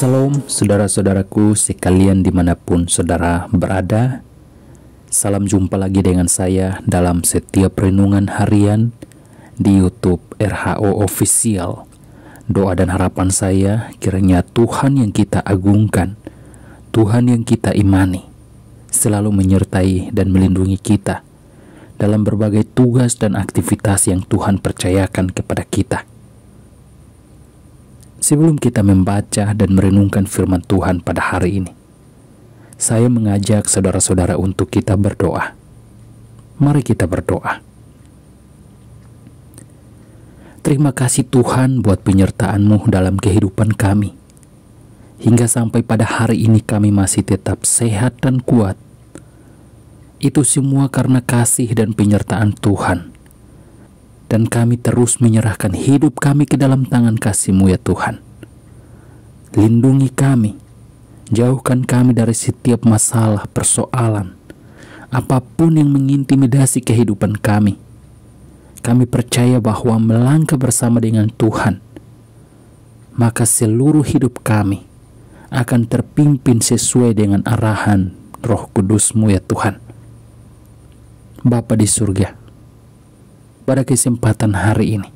Salam saudara-saudaraku sekalian dimanapun saudara berada. Salam jumpa lagi dengan saya dalam setiap renungan harian di YouTube RHO Official. Doa dan harapan saya kiranya Tuhan yang kita agungkan, Tuhan yang kita imani, selalu menyertai dan melindungi kita dalam berbagai tugas dan aktivitas yang Tuhan percayakan kepada kita. Sebelum kita membaca dan merenungkan firman Tuhan pada hari ini, saya mengajak saudara-saudara untuk kita berdoa. Mari kita berdoa. Terima kasih Tuhan buat penyertaan-Mu dalam kehidupan kami. Hingga sampai pada hari ini kami masih tetap sehat dan kuat. Itu semua karena kasih dan penyertaan Tuhan. Dan kami terus menyerahkan hidup kami ke dalam tangan kasih-Mu ya Tuhan. Lindungi kami, jauhkan kami dari setiap masalah, persoalan, apapun yang mengintimidasi kehidupan kami. Kami percaya bahwa melangkah bersama dengan Tuhan, maka seluruh hidup kami akan terpimpin sesuai dengan arahan Roh Kudus-Mu ya Tuhan. Bapa di surga, pada kesempatan hari ini,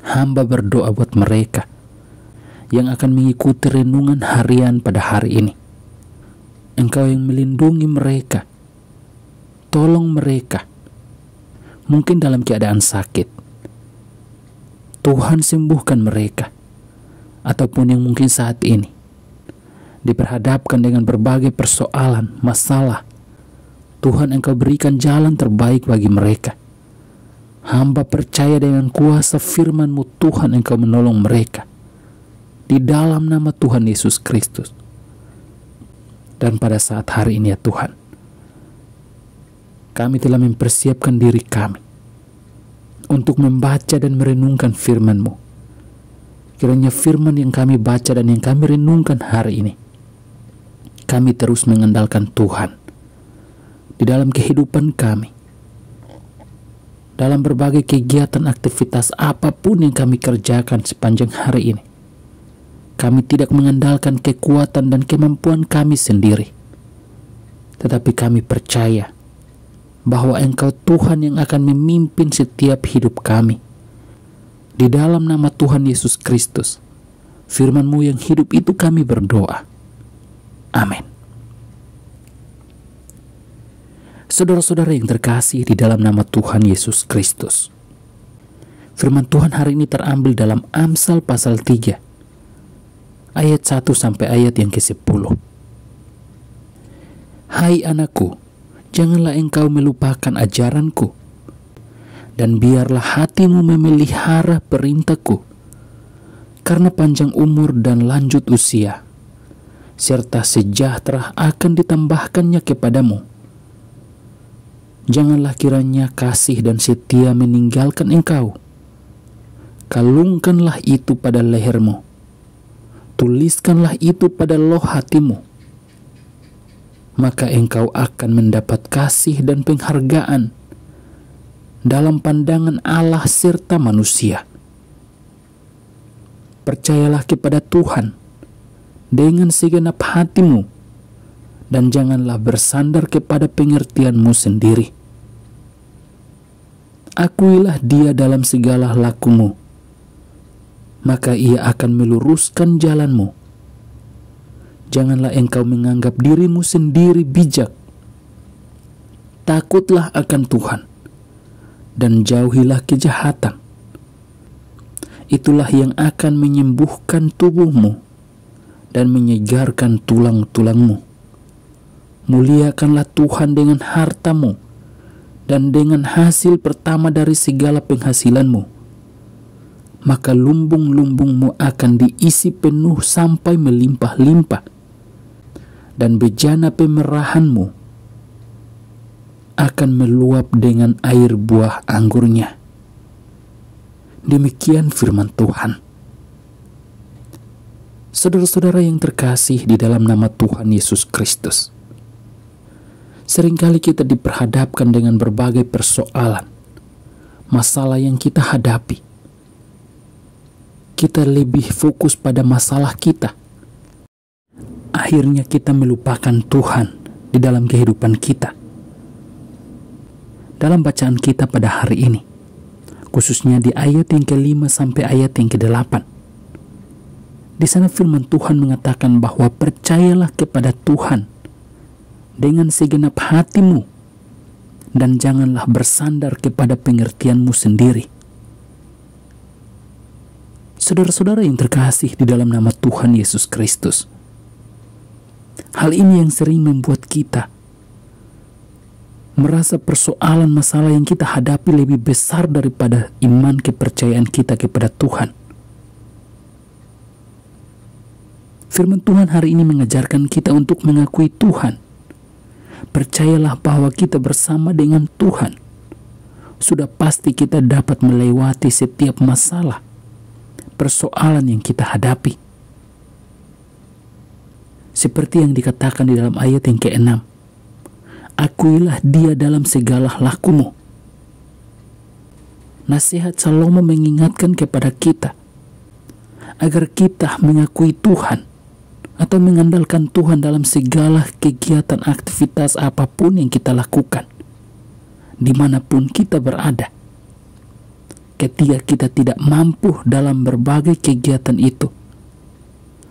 hamba berdoa buat mereka yang akan mengikuti renungan harian pada hari ini. Engkau yang melindungi mereka, tolong mereka, mungkin dalam keadaan sakit. Tuhan sembuhkan mereka, ataupun yang mungkin saat ini diperhadapkan dengan berbagai persoalan, masalah. Tuhan Engkau berikan jalan terbaik bagi mereka. Hamba percaya dengan kuasa firman-Mu Tuhan Engkau menolong mereka. Di dalam nama Tuhan Yesus Kristus. Dan pada saat hari ini ya Tuhan, kami telah mempersiapkan diri kami untuk membaca dan merenungkan firman-Mu. Kiranya firman yang kami baca dan yang kami renungkan hari ini, kami terus mengandalkan Tuhan di dalam kehidupan kami. Dalam berbagai kegiatan aktivitas apapun yang kami kerjakan sepanjang hari ini, kami tidak mengandalkan kekuatan dan kemampuan kami sendiri, tetapi kami percaya bahwa Engkau Tuhan yang akan memimpin setiap hidup kami. Di dalam nama Tuhan Yesus Kristus, firman-Mu yang hidup itu kami berdoa. Amin. Saudara-saudara yang terkasih di dalam nama Tuhan Yesus Kristus, firman Tuhan hari ini terambil dalam Amsal pasal 3 ayat 1 sampai ayat yang ke-10. Hai anakku, janganlah engkau melupakan ajaranku, dan biarlah hatimu memelihara perintahku, karena panjang umur dan lanjut usia, serta sejahtera akan ditambahkannya kepadamu. Janganlah kiranya kasih dan setia meninggalkan engkau. Kalungkanlah itu pada lehermu, tuliskanlah itu pada loh hatimu. Maka engkau akan mendapat kasih dan penghargaan dalam pandangan Allah serta manusia. Percayalah kepada Tuhan dengan segenap hatimu, dan janganlah bersandar kepada pengertianmu sendiri. Akuilah Dia dalam segala lakumu, maka Ia akan meluruskan jalanmu. Janganlah engkau menganggap dirimu sendiri bijak. Takutlah akan Tuhan, dan jauhilah kejahatan. Itulah yang akan menyembuhkan tubuhmu dan menyegarkan tulang-tulangmu. Muliakanlah Tuhan dengan hartamu dan dengan hasil pertama dari segala penghasilanmu. Maka lumbung-lumbungmu akan diisi penuh sampai melimpah-limpah, dan bejana pemerahanmu akan meluap dengan air buah anggurnya. Demikian firman Tuhan. Saudara-saudara yang terkasih di dalam nama Tuhan Yesus Kristus, seringkali kita diperhadapkan dengan berbagai persoalan, masalah yang kita hadapi. Kita lebih fokus pada masalah kita akhirnya kita melupakan Tuhan di dalam kehidupan kita. Dalam bacaan kita pada hari ini, khususnya di ayat yang ke-5 sampai ayat yang ke-8, di sana firman Tuhan mengatakan bahwa percayalah kepada Tuhan dengan segenap hatimu dan janganlah bersandar kepada pengertianmu sendiri. Saudara-saudara yang terkasih di dalam nama Tuhan Yesus Kristus, hal ini yang sering membuat kita merasa persoalan masalah yang kita hadapi lebih besar daripada iman kepercayaan kita kepada Tuhan. Firman Tuhan hari ini mengajarkan kita untuk mengakui Tuhan. Percayalah bahwa kita bersama dengan Tuhan. Sudah pasti kita dapat melewati setiap masalah, persoalan yang kita hadapi. Seperti yang dikatakan di dalam ayat yang ke-6, akuilah Dia dalam segala lakumu. Nasihat Salomo mengingatkan kepada kita agar kita mengakui Tuhan atau mengandalkan Tuhan dalam segala kegiatan aktivitas apapun yang kita lakukan, dimanapun kita berada. Ketika kita tidak mampu dalam berbagai kegiatan itu,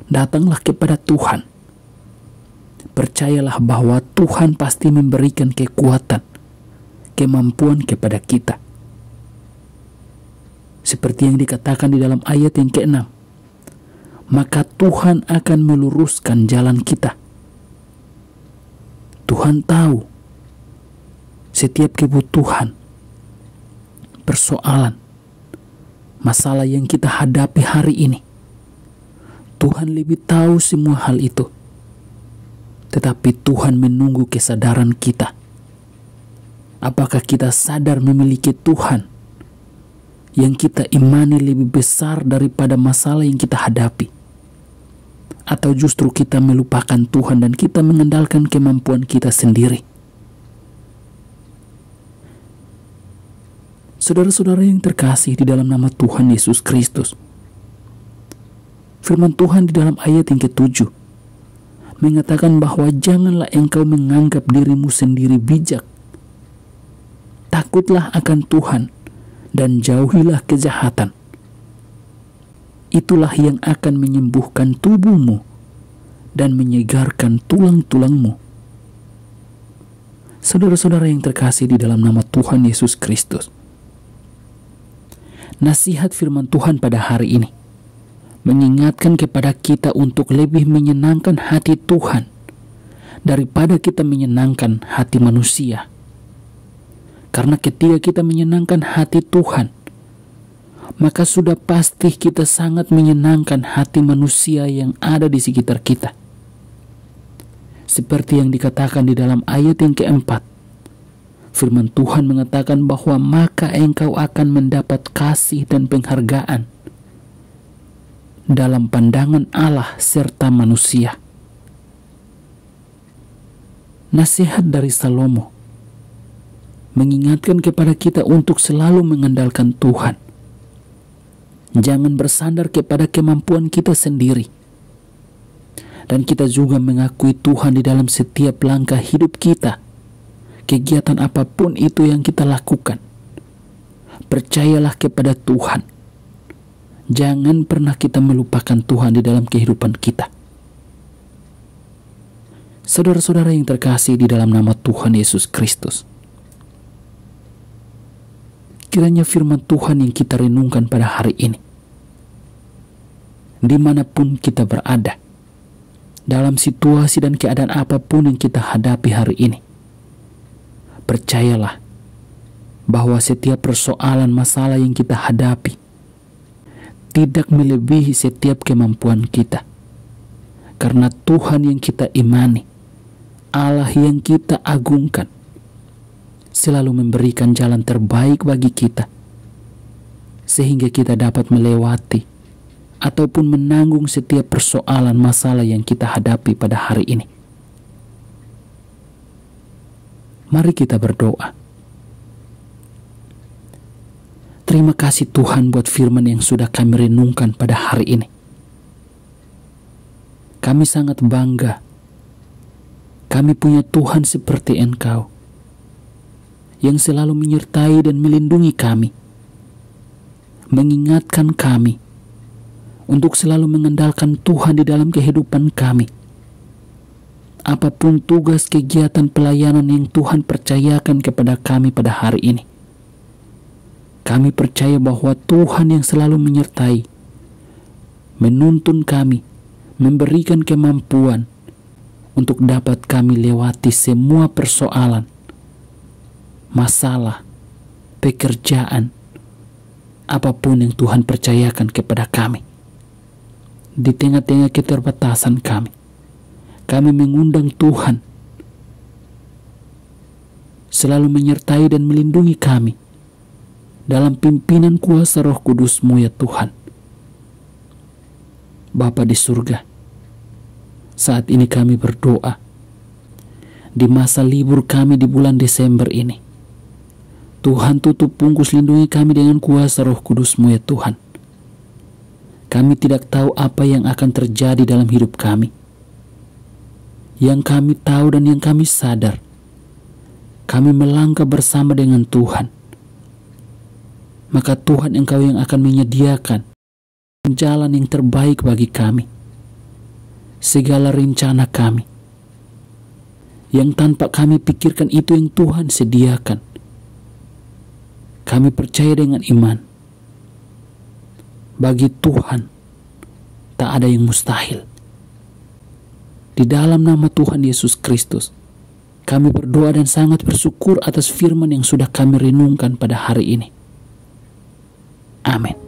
datanglah kepada Tuhan. Percayalah bahwa Tuhan pasti memberikan kekuatan, kemampuan kepada kita. Seperti yang dikatakan di dalam ayat yang ke-6, maka Tuhan akan meluruskan jalan kita. Tuhan tahu setiap kebutuhan, persoalan, masalah yang kita hadapi hari ini. Tuhan lebih tahu semua hal itu. Tetapi Tuhan menunggu kesadaran kita. Apakah kita sadar memiliki Tuhan yang kita imani lebih besar daripada masalah yang kita hadapi? Atau justru kita melupakan Tuhan dan kita mengandalkan kemampuan kita sendiri? Saudara-saudara yang terkasih di dalam nama Tuhan Yesus Kristus, firman Tuhan di dalam ayat yang ke-7 mengatakan bahwa janganlah engkau menganggap dirimu sendiri bijak. Takutlah akan Tuhan dan jauhilah kejahatan. Itulah yang akan menyembuhkan tubuhmu dan menyegarkan tulang-tulangmu. Saudara-saudara yang terkasih di dalam nama Tuhan Yesus Kristus, nasihat firman Tuhan pada hari ini mengingatkan kepada kita untuk lebih menyenangkan hati Tuhan daripada kita menyenangkan hati manusia. Karena ketika kita menyenangkan hati Tuhan, maka sudah pasti kita sangat menyenangkan hati manusia yang ada di sekitar kita. Seperti yang dikatakan di dalam ayat yang ke-4, firman Tuhan mengatakan bahwa maka engkau akan mendapat kasih dan penghargaan dalam pandangan Allah serta manusia. Nasihat dari Salomo mengingatkan kepada kita untuk selalu mengandalkan Tuhan. Jangan bersandar kepada kemampuan kita sendiri. Dan kita juga mengakui Tuhan di dalam setiap langkah hidup kita. Kegiatan apapun itu yang kita lakukan, percayalah kepada Tuhan. Jangan pernah kita melupakan Tuhan di dalam kehidupan kita. Saudara-saudara yang terkasih di dalam nama Tuhan Yesus Kristus, kiranya firman Tuhan yang kita renungkan pada hari ini, dimanapun kita berada, dalam situasi dan keadaan apapun yang kita hadapi hari ini, percayalah bahwa setiap persoalan masalah yang kita hadapi tidak melebihi setiap kemampuan kita. Karena Tuhan yang kita imani, Allah yang kita agungkan, selalu memberikan jalan terbaik bagi kita, sehingga kita dapat melewati ataupun menanggung setiap persoalan masalah yang kita hadapi pada hari ini. Mari kita berdoa. Terima kasih Tuhan buat firman yang sudah kami renungkan pada hari ini. Kami sangat bangga. Kami punya Tuhan seperti Engkau, yang selalu menyertai dan melindungi kami, mengingatkan kami untuk selalu mengandalkan Tuhan di dalam kehidupan kami. Apapun tugas kegiatan pelayanan yang Tuhan percayakan kepada kami pada hari ini, kami percaya bahwa Tuhan yang selalu menyertai, menuntun kami, memberikan kemampuan untuk dapat kami lewati semua persoalan, masalah, pekerjaan, apapun yang Tuhan percayakan kepada kami. Di tengah-tengah keterbatasan kami mengundang Tuhan selalu menyertai dan melindungi kami dalam pimpinan kuasa Roh Kudus-Mu ya Tuhan. Bapa di surga, saat ini kami berdoa di masa libur kami di bulan Desember ini. Tuhan, tutup bungkus lindungi kami dengan kuasa Roh Kudus-Mu ya Tuhan. Kami tidak tahu apa yang akan terjadi dalam hidup kami. Yang kami tahu dan yang kami sadar, kami melangkah bersama dengan Tuhan. Maka Tuhan, Engkau yang akan menyediakan jalan yang terbaik bagi kami. Segala rencana kami yang tanpa kami pikirkan, itu yang Tuhan sediakan. Kami percaya dengan iman, bagi Tuhan tak ada yang mustahil. Di dalam nama Tuhan Yesus Kristus, kami berdoa dan sangat bersyukur atas firman yang sudah kami renungkan pada hari ini. Amin.